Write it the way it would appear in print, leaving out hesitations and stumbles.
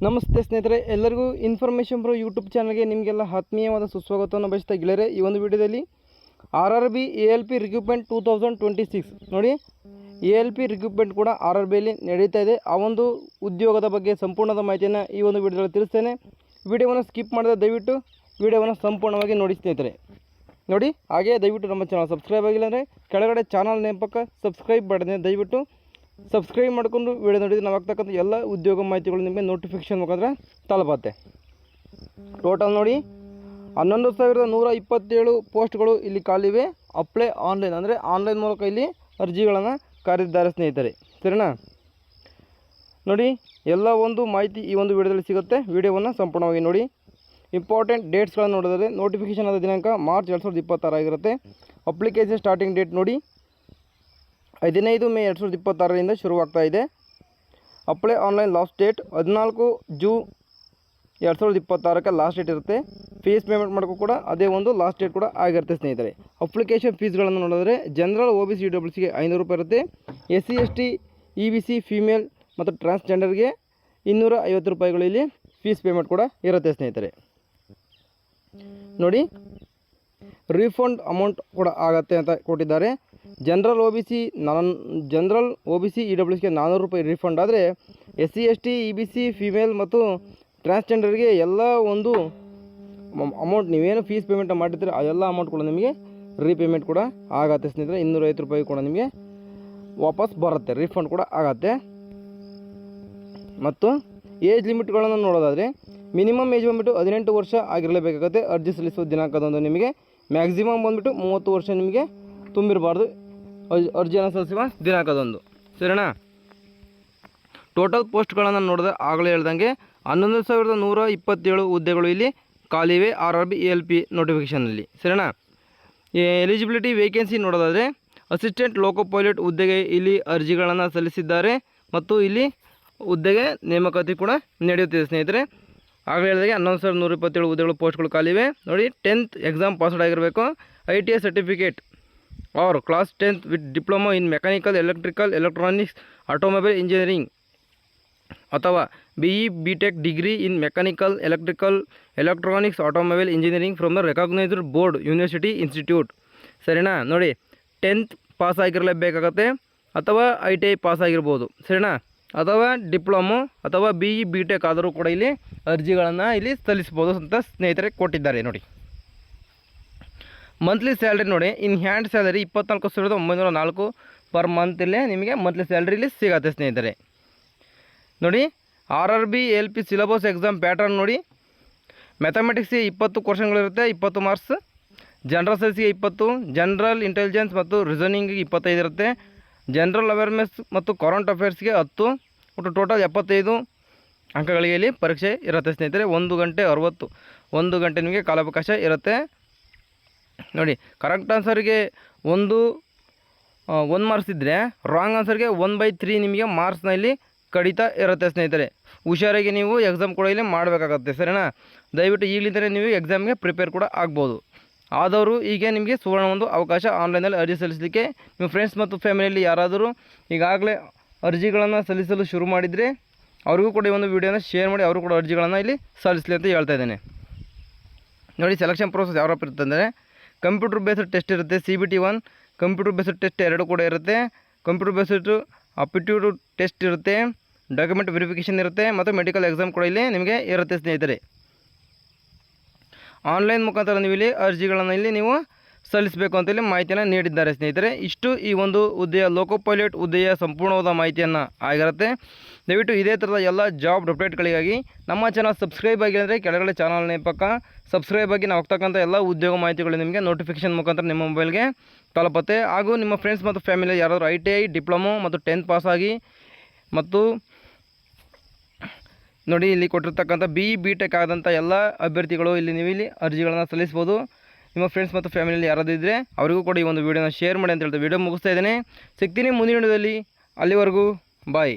ನಮಸ್ತೆ ಸ್ನೇಹಿತರೆ, ಎಲ್ಲರಿಗೂ ಇನ್ಫಾರ್ಮೇಷನ್ ಪ್ರೋ ಯೂಟ್ಯೂಬ್ ಚಾನಲ್ಗೆ ನಿಮಗೆಲ್ಲ ಆತ್ಮೀಯವಾದ ಸುಸ್ವಾಗತವನ್ನು ಬಯಸ್ತಾ ಗೆಳೆಯರೆ. ಈ ಒಂದು ವಿಡಿಯೋದಲ್ಲಿ RRB ALP ರಿಕ್ರೂಟ್ಮೆಂಟ್ 2026 ನೋಡಿ, ALP ರಿಕ್ರೂಟ್ಮೆಂಟ್ ಕೂಡ RRBಯಲ್ಲಿ ನಡೀತಾ ಇದೆ. ಆ ಒಂದು ಉದ್ಯೋಗದ ಬಗ್ಗೆ ಸಂಪೂರ್ಣದ ಮಾಹಿತಿಯನ್ನು ಈ ಒಂದು ವಿಡಿಯೋದಲ್ಲಿ ತಿಳಿಸ್ತೇನೆ. ವಿಡಿಯೋವನ್ನು ಸ್ಕಿಪ್ ಮಾಡಿದ ದಯವಿಟ್ಟು ವಿಡಿಯೋವನ್ನು ಸಂಪೂರ್ಣವಾಗಿ ನೋಡಿ ಸ್ನೇಹಿತರೆ. ನೋಡಿ, ಹಾಗೆ ದಯವಿಟ್ಟು ನಮ್ಮ ಚಾನಲ್ ಸಬ್ಸ್ಕ್ರೈಬ್ ಆಗಿಲ್ಲ ಅಂದರೆ ಕೆಳಗಡೆ ಚಾನಲ್ ನೇಮ್ ಪಕ್ಕ ಸಬ್ಸ್ಕ್ರೈಬ್ ಬಟನ್ ದಯವಿಟ್ಟು ಸಬ್ಸ್ಕ್ರೈಬ್ ಮಾಡಿಕೊಂಡು ವಿಡಿಯೋ ನೋಡಿದರೆ ನಾವು ಆಗ್ತಕ್ಕಂಥ ಎಲ್ಲ ಉದ್ಯೋಗ ಮಾಹಿತಿಗಳು ನಿಮಗೆ ನೋಟಿಫಿಕೇಷನ್ ಮುಖಾಂತರ ತಲುಪುತ್ತೆ. ಟೋಟಲ್ ನೋಡಿ 11,127 ಪೋಸ್ಟ್ಗಳು ಇಲ್ಲಿ ಖಾಲಿವೆ. ಅಪ್ಲೈ ಆನ್ಲೈನ್ ಅಂದರೆ ಆನ್ಲೈನ್ ಮೂಲಕ ಇಲ್ಲಿ ಅರ್ಜಿಗಳನ್ನು ಕರೆದಿದ್ದಾರೆ ಸ್ನೇಹಿತರೆ, ಸರಿನಾ? ನೋಡಿ, ಎಲ್ಲ ಒಂದು ಮಾಹಿತಿ ಈ ಒಂದು ವಿಡಿಯೋದಲ್ಲಿ ಸಿಗುತ್ತೆ. ವಿಡಿಯೋವನ್ನು ಸಂಪೂರ್ಣವಾಗಿ ನೋಡಿ. ಇಂಪಾರ್ಟೆಂಟ್ ಡೇಟ್ಸ್ಗಳನ್ನು ನೋಡಿದರೆ ನೋಟಿಫಿಕೇಷನ್ ಆದ ದಿನಾಂಕ ಮಾರ್ಚ್ 2026 ಆಗಿರುತ್ತೆ. ಅಪ್ಲಿಕೇಶನ್ ಸ್ಟಾರ್ಟಿಂಗ್ ಡೇಟ್ ನೋಡಿ 15 ಮೇ 2026ರಿಂದ ಶುರುವಾಗ್ತಾ ಇದೆ. Apply online last date 14 June 2026ಕ್ಕೆ ಲಾಸ್ಟ್ ಡೇಟ್ ಇರುತ್ತೆ. ಫೀಸ್ ಪೇಮೆಂಟ್ ಮಾಡೋಕ್ಕೂ ಕೂಡ ಅದೇ ಒಂದು ಲಾಸ್ಟ್ ಡೇಟ್ ಕೂಡ ಆಗಿರುತ್ತೆ ಸ್ನೇಹಿತರೆ. ಅಪ್ಲಿಕೇಶನ್ ಫೀಸ್ಗಳನ್ನು ನೋಡಿದ್ರೆ ಜನರಲ್ OBC EWSಗೆ 500 ರೂಪಾಯಿ ಇರುತ್ತೆ. SC ST EBC ಫೀಮೇಲ್ ಮತ್ತು ಟ್ರಾನ್ಸ್ಜೆಂಡರ್ಗೆ 250 ರೂಪಾಯಿಗಳು ಇಲ್ಲಿ ಫೀಸ್ ಪೇಮೆಂಟ್ ಕೂಡ ಇರುತ್ತೆ ಸ್ನೇಹಿತರೆ. ನೋಡಿ, ರೀಫಂಡ್ ಅಮೌಂಟ್ ಕೂಡ ಆಗುತ್ತೆ ಅಂತ ಕೊಟ್ಟಿದ್ದಾರೆ. ಜನರಲ್ OBC EWSಗೆ 400 ರೂಪಾಯಿ ರೀಫಂಡ್ ಆದರೆ SC ST EBC ಫೀಮೇಲ್ ಮತ್ತು ಟ್ರಾನ್ಸ್ಜೆಂಡರ್ಗೆ ಎಲ್ಲ ಒಂದು ಅಮೌಂಟ್ ನೀವೇನು ಫೀಸ್ ಪೇಮೆಂಟ್ ಮಾಡಿರ್ತೀರ ಅದೆಲ್ಲ ಅಮೌಂಟ್ ಕೂಡ ನಿಮಗೆ ರೀಪೇಮೆಂಟ್ ಕೂಡ ಆಗುತ್ತೆ ಸ್ನೇಹಿತರೆ. 250 ರೂಪಾಯಿ ಕೂಡ ನಿಮಗೆ ವಾಪಸ್ ಬರುತ್ತೆ, ರೀಫಂಡ್ ಕೂಡ ಆಗುತ್ತೆ. ಮತ್ತು ಏಜ್ ಲಿಮಿಟ್ಗಳನ್ನು ನೋಡೋದಾದರೆ ಮಿನಿಮಮ್ ಏಜ್ ಬಂದುಬಿಟ್ಟು 18 ವರ್ಷ ಆಗಿರಲೇಬೇಕಾಗುತ್ತೆ. ಅರ್ಜಿ ಸಲ್ಲಿಸುವ ದಿನಾಂಕದಂದು ನಿಮಗೆ ಮ್ಯಾಕ್ಸಿಮಮ್ ಬಂದುಬಿಟ್ಟು 30 ವರ್ಷ ನಿಮಗೆ ತುಂಬಿರಬಾರ್ದು ಅರ್ಜಿಯನ್ನು ಸಲ್ಲಿಸುವ ದಿನಾಂಕದಂದು, ಸರಿನಾ? ಟೋಟಲ್ ಪೋಸ್ಟ್ಗಳನ್ನು ನೋಡಿದ್ರೆ ಆಗಲೇ ಹೇಳ್ದಂಗೆ 11,127 ಹುದ್ದೆಗಳು ಇಲ್ಲಿ ಖಾಲಿವೆ RRB ALP ನೋಟಿಫಿಕೇಷನಲ್ಲಿ, ಸರಿನಾ? ಎಲಿಜಿಬಿಲಿಟಿ ವೇಕೆನ್ಸಿ ನೋಡೋದಾದರೆ ಅಸಿಸ್ಟೆಂಟ್ ಲೋಕೋ ಪೈಲಟ್ ಹುದ್ದೆಗೆ ಇಲ್ಲಿ ಅರ್ಜಿಗಳನ್ನು ಸಲ್ಲಿಸಿದ್ದಾರೆ ಮತ್ತು ಇಲ್ಲಿ ಹುದ್ದೆಗೆ ನೇಮಕಾತಿ ಕೂಡ ನಡೆಯುತ್ತಿದೆ ಸ್ನೇಹಿತರೆ. ಆಗಲೇ ಹೇಳಿದಾಗೆ 11,127 ಹುದ್ದೆಗಳು ಪೋಸ್ಟ್ಗಳು ಖಾಲಿವೆ. ನೋಡಿ, 10th ಎಕ್ಸಾಮ್ ಪಾಸ್ಡ್ ಆಗಿರಬೇಕು. ITI certificate or class 10th with diploma in mechanical, electrical, electronics, automobile engineering ಅಥವಾ BE BTech degree in mechanical, electrical, electronics, automobile engineering from the recognised board university institute, ಸರಿನಾ? ನೋಡಿ, 10th pass ಆಗಿರಲೇಬೇಕಾಗತ್ತೆ ಅಥವಾ ITI pass ಆಗಿರ್ಬೋದು, ಸರಿನಾ? ಅಥವಾ diploma ಅಥವಾ BE BTech ಆದರೂ ಕೂಡ ಇಲ್ಲಿ ಅರ್ಜಿಗಳನ್ನು ಇಲ್ಲಿ ಸಲ್ಲಿಸ್ಬೋದು ಅಂತ ಸ್ನೇಹಿತರೆ ಕೊಟ್ಟಿದ್ದಾರೆ. ನೋಡಿ, ಮಂತ್ಲಿ ಸ್ಯಾಲ್ರಿ ನೋಡಿ, ಇನ್ ಹ್ಯಾಂಡ್ ಸ್ಯಾಲರಿ 24,904 ಪರ್ ಮಂತಲ್ಲೇ ನಿಮಗೆ ಮಂತ್ಲಿ ಸ್ಯಾಲ್ರಿ ಇಲ್ಲಿ ಸಿಗುತ್ತೆ ಸ್ನೇಹಿತರೆ. ನೋಡಿ, RRB ALP syllabus exam pattern ನೋಡಿ, ಮ್ಯಾಥಮೆಟಿಕ್ಸ್ಗೆ 20 ಕ್ವಶನ್ಗಳಿರುತ್ತೆ, 20 ಮಾರ್ಕ್ಸ್. ಜನರಲ್ ಸೈನ್ಸ್ಗೆ 20, ಜನರಲ್ ಇಂಟೆಲಿಜೆನ್ಸ್ ಮತ್ತು ರೀಸನಿಂಗಿಗೆ 25 ಇರುತ್ತೆ. ಜನರಲ್ ಅವೇರ್ನೆಸ್ ಮತ್ತು ಕರೆಂಟ್ ಅಫೇರ್ಸ್ಗೆ 10, ಒಟ್ಟು ಟೋಟಲ್ 75 ಅಂಕಗಳಿಗೆ ಇಲ್ಲಿ ಪರೀಕ್ಷೆ ಇರುತ್ತೆ ಸ್ನೇಹಿತರೆ. 1 ಗಂಟೆ 1 ಗಂಟೆ ನಿಮಗೆ ಕಾಲಾವಕಾಶ ಇರುತ್ತೆ. ನೋಡಿ, ಕರೆಕ್ಟ್ ಆನ್ಸರ್ಗೆ 1 ಮಾರ್ಕ್ಸ್ ಇದ್ದರೆ ರಾಂಗ್ ಆನ್ಸರ್ಗೆ 1/3 ನಿಮಗೆ ಮಾರ್ಕ್ಸ್ನ ಇಲ್ಲಿ ಕಡಿತ ಇರುತ್ತೆ ಸ್ನೇಹಿತರೆ. ಹುಷಾರಾಗಿ ನೀವು ಎಕ್ಸಾಮ್ ಕೂಡ ಇಲ್ಲಿ ಮಾಡಬೇಕಾಗತ್ತೆ, ಸರಿನಾ? ದಯವಿಟ್ಟು ಈಗಲಿಂದಲೇ ನೀವು ಎಕ್ಸಾಮ್ಗೆ ಪ್ರಿಪೇರ್ ಕೂಡ ಆಗ್ಬೋದು. ಆದವರು ಈಗ ನಿಮಗೆ ಸುವರ್ಣ ಒಂದು ಅವಕಾಶ ಆನ್ಲೈನಲ್ಲಿ ಅರ್ಜಿ ಸಲ್ಲಿಸಲಿಕ್ಕೆ. ನಿಮ್ಮ ಫ್ರೆಂಡ್ಸ್ ಮತ್ತು ಫ್ಯಾಮಿಲಿಯಲ್ಲಿ ಯಾರಾದರೂ ಈಗಾಗಲೇ ಅರ್ಜಿಗಳನ್ನು ಸಲ್ಲಿಸಲು ಶುರು ಮಾಡಿದರೆ ಅವ್ರಿಗೂ ಕೂಡ ಈ ಒಂದು ವಿಡಿಯೋನ ಶೇರ್ ಮಾಡಿ ಅವರು ಕೂಡ ಅರ್ಜಿಗಳನ್ನು ಇಲ್ಲಿ ಸಲ್ಲಿಸಲಿ ಅಂತ ಹೇಳ್ತಾ ಇದ್ದೇನೆ. ನೋಡಿ, ಸೆಲೆಕ್ಷನ್ ಪ್ರೋಸೆಸ್ ಯಾವ ಇರುತ್ತೆ ಅಂದರೆ ಕಂಪ್ಯೂಟರ್ ಬೇಸ್ಡ್ ಟೆಸ್ಟ್ ಇರುತ್ತೆ, CBT 1, ಕಂಪ್ಯೂಟರ್ ಬೇಸ್ಡ್ ಟೆಸ್ಟ್ 2 ಕೂಡ ಇರುತ್ತೆ. ಕಂಪ್ಯೂಟರ್ ಬೇಸ್ಡ್ ಅಪ್ಟಿಟ್ಯೂಡ್ ಟೆಸ್ಟ್ ಇರುತ್ತೆ, ಡಾಕ್ಯುಮೆಂಟ್ ವೆರಿಫಿಕೇಷನ್ ಇರುತ್ತೆ ಮತ್ತು ಮೆಡಿಕಲ್ ಎಕ್ಸಾಮ್ ಕೂಡ ಇಲ್ಲಿ ನಿಮಗೆ ಇರುತ್ತೆ ಸ್ನೇಹಿತರೆ. ಆನ್ಲೈನ್ ಮುಖಾಂತರ ನೀವು ಇಲ್ಲಿ ಅರ್ಜಿಗಳನ್ನು ಇಲ್ಲಿ ನೀವು ಸಲ್ಲಿಸಬೇಕು ಅಂತೇಳಿ ಮಾಹಿತಿಯನ್ನು ನೀಡಿದ್ದಾರೆ ಸ್ನೇಹಿತರೆ. ಇಷ್ಟು ಈ ಒಂದು ಹುದ್ದೆಯ ಲೋಕೋ ಪೈಲಟ್ ಹುದ್ದೆಯ ಸಂಪೂರ್ಣವಾದ ಮಾಹಿತಿಯನ್ನು ಆಗಿರುತ್ತೆ. ದಯವಿಟ್ಟು ಇದೇ ಥರದ ಎಲ್ಲ ಜಾಬ್ ಅಪ್ಡೇಟ್ಗಳಿಗಾಗಿ ನಮ್ಮ ಚಾನಲ್ ಸಬ್ಸ್ಕ್ರೈಬ್ ಆಗಿ ಅಂದರೆ ಕೆಳಗಡೆ ಚಾನಲ್ನೇ ಪಕ್ಕ ಸಬ್ಸ್ಕ್ರೈಬ್ ಆಗಿ ನಾವು ಹೋಗ್ತಕ್ಕಂಥ ಎಲ್ಲ ಉದ್ಯೋಗ ಮಾಹಿತಿಗಳು ನಿಮಗೆ ನೋಟಿಫಿಕೇಷನ್ ಮುಖಾಂತರ ನಿಮ್ಮ ಮೊಬೈಲ್ಗೆ ತಲುಪುತ್ತೆ. ಹಾಗೂ ನಿಮ್ಮ ಫ್ರೆಂಡ್ಸ್ ಮತ್ತು ಫ್ಯಾಮಿಲಿ ಯಾರಾದರೂ ITI, ಡಿಪ್ಲೊಮೊ ಮತ್ತು 10th ಪಾಸ್ ಆಗಿ ಮತ್ತು ನೋಡಿ ಇಲ್ಲಿ ಕೊಟ್ಟಿರ್ತಕ್ಕಂಥ BE BTech ಆದಂಥ ಎಲ್ಲ ಅಭ್ಯರ್ಥಿಗಳು ಇಲ್ಲಿ ನೀವು ಇಲ್ಲಿ ಅರ್ಜಿಗಳನ್ನು ಸಲ್ಲಿಸ್ಬೋದು. ನಿಮ್ಮ ಫ್ರೆಂಡ್ಸ್ ಮತ್ತು ಫ್ಯಾಮಿಲಿಯಲ್ಲಿ ಯಾರಾದರೂ ಇದ್ದರೆ ಅವರಿಗೂ ಕೂಡ ಈ ಒಂದು ವಿಡಿಯೋನ ಶೇರ್ ಮಾಡಿ ಅಂತ ಹೇಳ್ತಾ ವಿಡಿಯೋ ಮುಗಿಸ್ತಾ ಇದ್ದೇನೆ. ಸಿಗ್ತೀನಿ ಮುಂದಿನ ವಿಡಿಯೋದಲ್ಲಿ. ಅಲ್ಲಿವರೆಗೂ ಬಾಯ್.